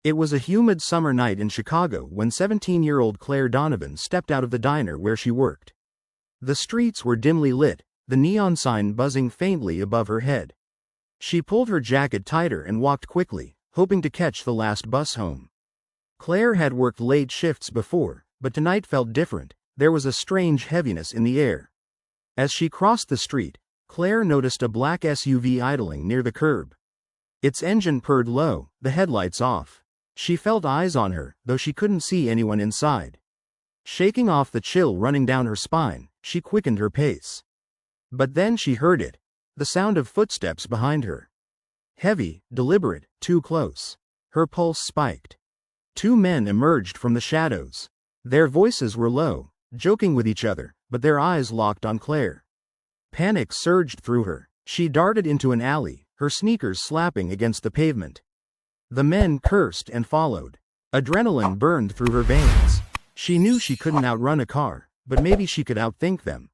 It was a humid summer night in Chicago when 17-year-old Claire Donovan stepped out of the diner where she worked. The streets were dimly lit, the neon sign buzzing faintly above her head. She pulled her jacket tighter and walked quickly, hoping to catch the last bus home. Claire had worked late shifts before, but tonight felt different. There was a strange heaviness in the air. As she crossed the street, Claire noticed a black SUV idling near the curb. Its engine purred low, the headlights off. She felt eyes on her, though she couldn't see anyone inside. Shaking off the chill running down her spine, she quickened her pace. But then she heard it, the sound of footsteps behind her. Heavy, deliberate, too close. Her pulse spiked. Two men emerged from the shadows. Their voices were low, joking with each other, but their eyes locked on Claire. Panic surged through her. She darted into an alley, her sneakers slapping against the pavement. The men cursed and followed. Adrenaline burned through her veins. She knew she couldn't outrun a car, but maybe she could outthink them.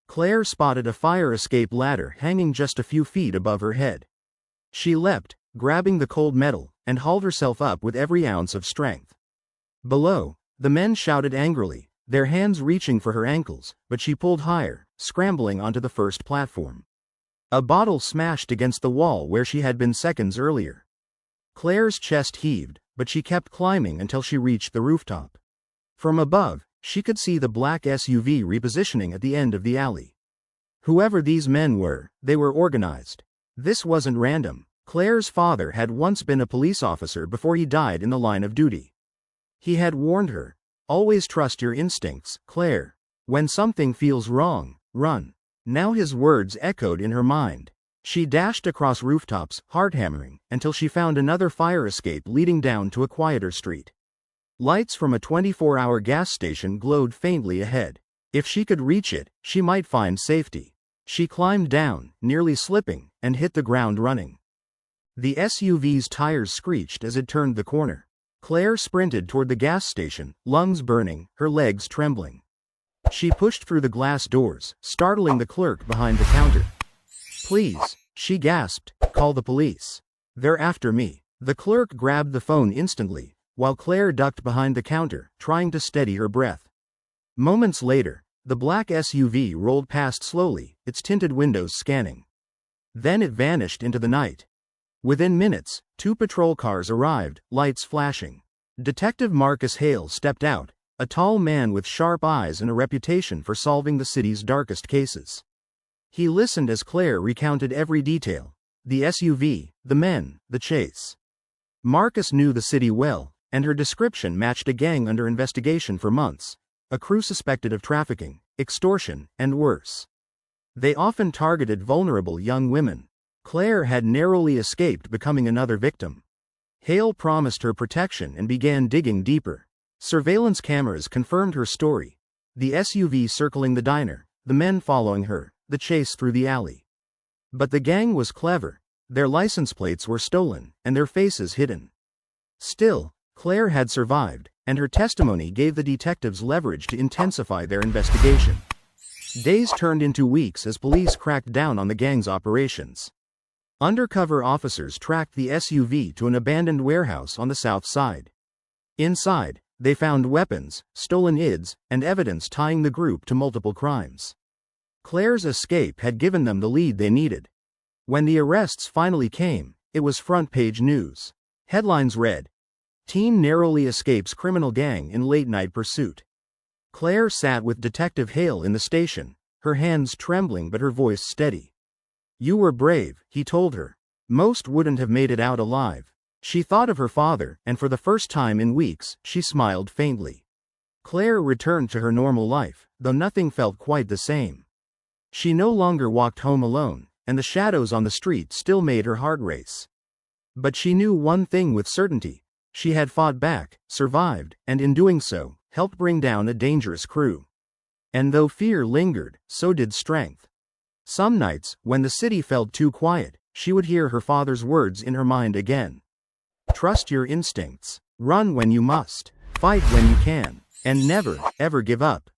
Claire spotted a fire escape ladder hanging just a few feet above her head. She leapt, grabbing the cold metal, and hauled herself up with every ounce of strength. Below, the men shouted angrily, their hands reaching for her ankles, but she pulled higher, scrambling onto the first platform. A bottle smashed against the wall where she had been seconds earlier. Claire's chest heaved, but she kept climbing until she reached the rooftop. From above, she could see the black SUV repositioning at the end of the alley. Whoever these men were, they were organized. This wasn't random. Claire's father had once been a police officer before he died in the line of duty. He had warned her, "Always trust your instincts, Claire. When something feels wrong, run." Now his words echoed in her mind. She dashed across rooftops, heart hammering, until she found another fire escape leading down to a quieter street. Lights from a 24-hour gas station glowed faintly ahead. If she could reach it, she might find safety. She climbed down, nearly slipping, and hit the ground running. The SUV's tires screeched as it turned the corner. Claire sprinted toward the gas station, lungs burning, her legs trembling. She pushed through the glass doors, startling the clerk behind the counter. "Please," she gasped, "call the police. They're after me." The clerk grabbed the phone instantly, while Claire ducked behind the counter, trying to steady her breath. Moments later, the black SUV rolled past slowly, its tinted windows scanning. Then it vanished into the night. Within minutes, two patrol cars arrived, lights flashing. Detective Marcus Hale stepped out, a tall man with sharp eyes and a reputation for solving the city's darkest cases. He listened as Claire recounted every detail: the SUV, the men, the chase. Marcus knew the city well, and her description matched a gang under investigation for months, a crew suspected of trafficking, extortion, and worse. They often targeted vulnerable young women. Claire had narrowly escaped becoming another victim. Hale promised her protection and began digging deeper. Surveillance cameras confirmed her story: the SUV circling the diner, the men following her, the chase through the alley. But the gang was clever. Their license plates were stolen, and their faces hidden. Still, Claire had survived, and her testimony gave the detectives leverage to intensify their investigation. Days turned into weeks as police cracked down on the gang's operations. Undercover officers tracked the SUV to an abandoned warehouse on the south side. Inside, they found weapons, stolen IDs, and evidence tying the group to multiple crimes. Claire's escape had given them the lead they needed. When the arrests finally came, it was front-page news. Headlines read, "Teen narrowly escapes criminal gang in late-night pursuit." Claire sat with Detective Hale in the station, her hands trembling but her voice steady. "You were brave," he told her. "Most wouldn't have made it out alive." She thought of her father, and for the first time in weeks, she smiled faintly. Claire returned to her normal life, though nothing felt quite the same. She no longer walked home alone, and the shadows on the street still made her heart race. But she knew one thing with certainty: she had fought back, survived, and in doing so, helped bring down a dangerous crew. And though fear lingered, so did strength. Some nights, when the city felt too quiet, she would hear her father's words in her mind again. "Trust your instincts. Run when you must. Fight when you can. And never, ever give up."